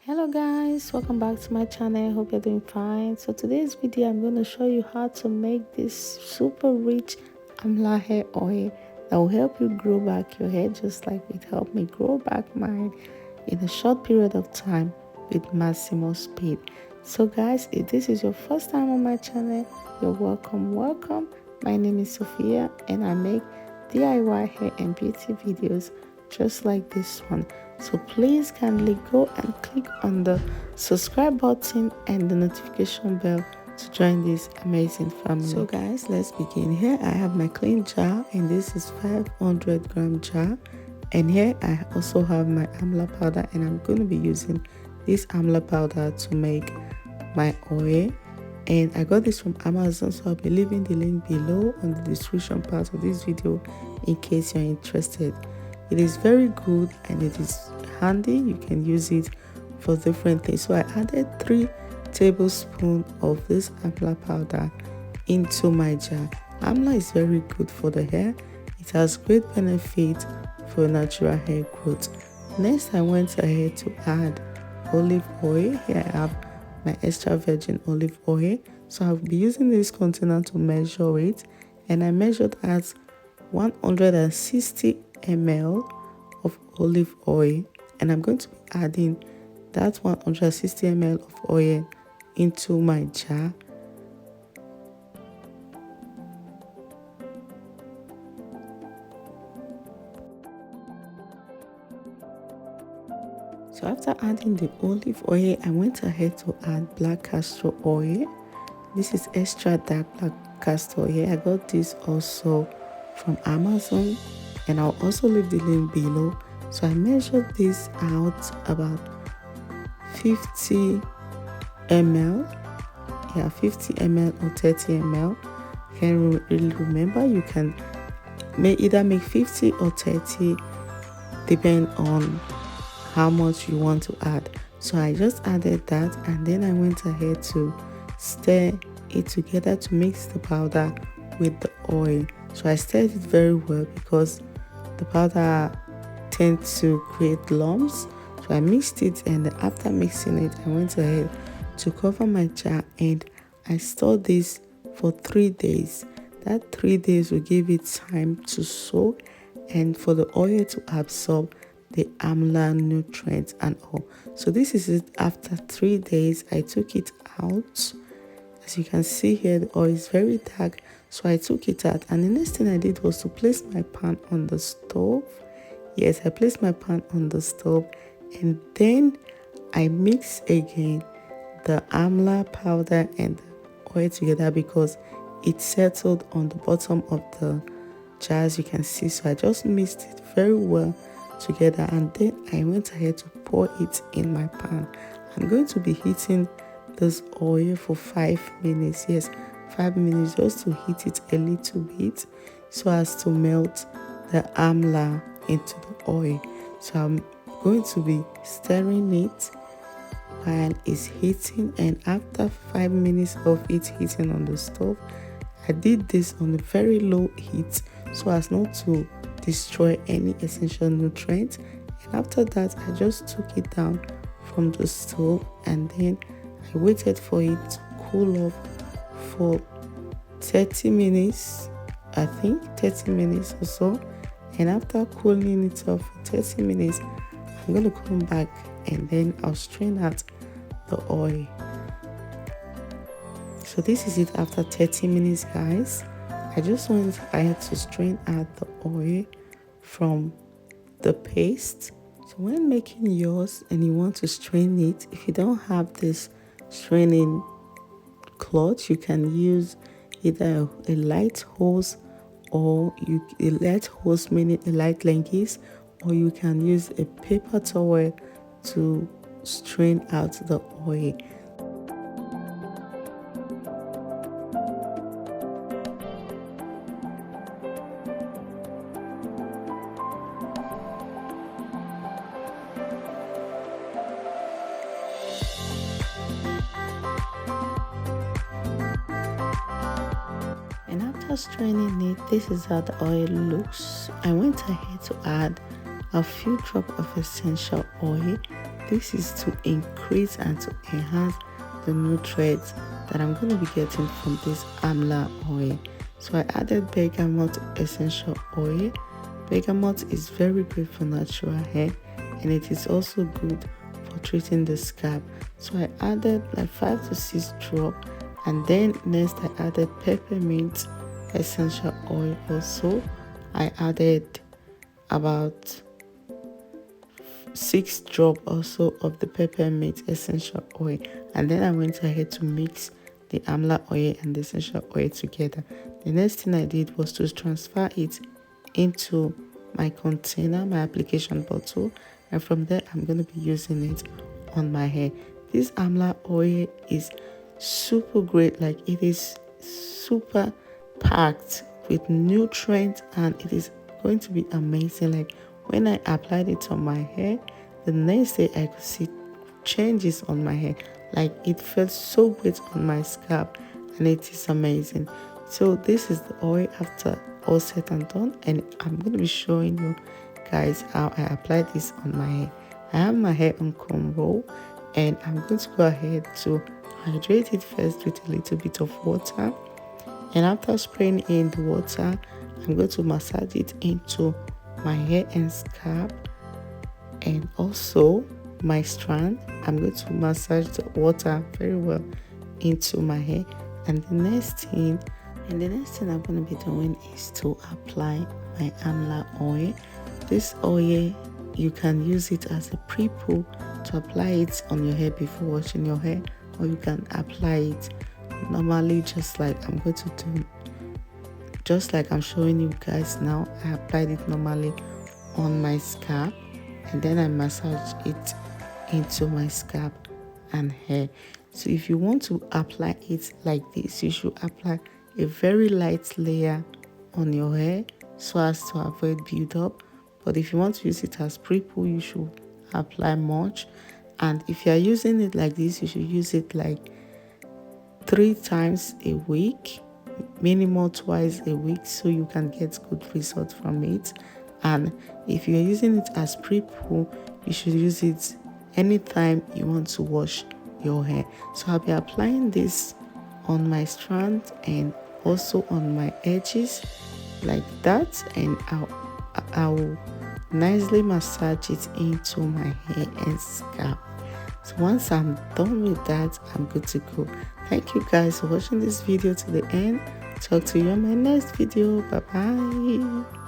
Hello guys, welcome back to my channel. Hope you're doing fine. So today's video I'm going to show you how to make this super rich Amla hair oil that will help you grow back your hair just like it helped me grow back mine in a short period of time with maximum speed. So guys, if this is your first time on my channel, you're welcome. My name is Sophia and I make DIY hair and beauty videos just like this one. So please kindly go and click on the subscribe button and the notification bell to join this amazing family. So guys, let's begin. Here I have my clean jar and this is 500-gram jar, and here I also have my Amla powder, and I'm going to be using this Amla powder to make my oil. And I got this from Amazon, so I'll be leaving the link below on the description part of this video in case you're interested. It is very good and it is handy. You can use it for different things. So I added 3 tablespoons of this Amla powder into my jar. Amla is very good for the hair. It has great benefit for natural hair growth. Next, I went ahead to add olive oil. Here I have my extra virgin olive oil. So I'll be using this container to measure it, and I measured at 160 ml of olive oil, and I'm going to be adding that 160 ml of oil into my jar. So after adding the olive oil, I went ahead to add black castor oil. This is extra dark black castor oil. I got this also from Amazon, and I'll also leave the link below. So I measured this out about 50 ml. Yeah, 50 ml or 30 ml. I can't really remember. You can either make 50 or 30 depend on how much you want to add. So I just added that, and then I went ahead to stir it together to mix the powder with the oil. So I stirred it very well because the powder tends to create lumps. So I mixed it, and after mixing it, I went ahead to cover my jar and I stored this for 3 days. That 3 days will give it time to soak and for the oil to absorb the Amla nutrients and all. So this is it. After 3 days, I took it out. As you can see here, the oil is very dark, so I took it out, and the next thing I did was to place my pan on the stove. Yes, I placed my pan on the stove, and then I mix again the Amla powder and the oil together because it settled on the bottom of the jar, as you can see. So I just mixed it very well together, and then I went ahead to pour it in my pan. I'm going to be heating this oil for 5 minutes. Yes, 5 minutes, just to heat it a little bit so as to melt the Amla into the oil. So I'm going to be stirring it while it's heating, and after 5 minutes of it heating on the stove, I did this on a very low heat so as not to destroy any essential nutrients. And after that, I just took it down from the stove, and then I waited for it to cool off for 30 minutes, I think 30 minutes or so. And after cooling it off for 30 minutes, I'm going to come back and then I'll strain out the oil. So this is it after 30 minutes, guys. I just went ahead to strain out the oil from the paste. So when making yours and you want to strain it, if you don't have this straining cloth, you can use either a light hose or a light hose meaning a light length, or you can use a paper towel to strain out the oil. And after straining it, this is how the oil looks. I went ahead to add a few drops of essential oil. this is to increase and to enhance the nutrients that I'm going to be getting from this Amla oil. So I added bergamot essential oil. Bergamot is very great for natural hair, and it is also good for treating the scalp. So I added like 5 to 6 drops, and then next I added peppermint essential oil. Also I added about 6 drops also of the peppermint essential oil, and then I went ahead to mix the Amla oil and the essential oil together. The next thing I did was to transfer it into my container, my application bottle, and from there I'm going to be using it on my hair. This Amla oil is super great, like it is super packed with nutrients, and it is going to be amazing. Like when I applied it on my hair, the next day I could see changes on my hair. Like it felt so great on my scalp, and it is amazing. So this is the oil after all said and done, and I'm going to be showing you guys how I apply this on my hair. I have my hair on comb roll, and I'm going to go ahead to hydrate it first with a little bit of water, and after spraying in the water, I'm going to massage it into my hair and scalp, and also my strand. I'm going to massage the water very well into my hair, and the next thing I'm going to be doing is to apply my Amla oil. This oil, you can use it as a pre-poo to apply it on your hair before washing your hair, or you can apply it normally just like I'm going to do, just like I'm showing you guys now. I applied it normally on my scalp, and then I massage it into my scalp and hair. So if you want to apply it like this, you should apply a very light layer on your hair so as to avoid build-up. But if you want to use it as pre-poo, you should apply much. And if you are using it like this, you should use it like 3 times a week, minimum twice a week, so you can get good results from it. And if you're using it as pre-poo, you should use it anytime you want to wash your hair. So I'll be applying this on my strand and also on my edges like that, and I'll nicely massage it into my hair and scalp. So once I'm done with that, I'm good to go. Thank you guys for watching this video to the end. Talk to you in my next video. Bye bye.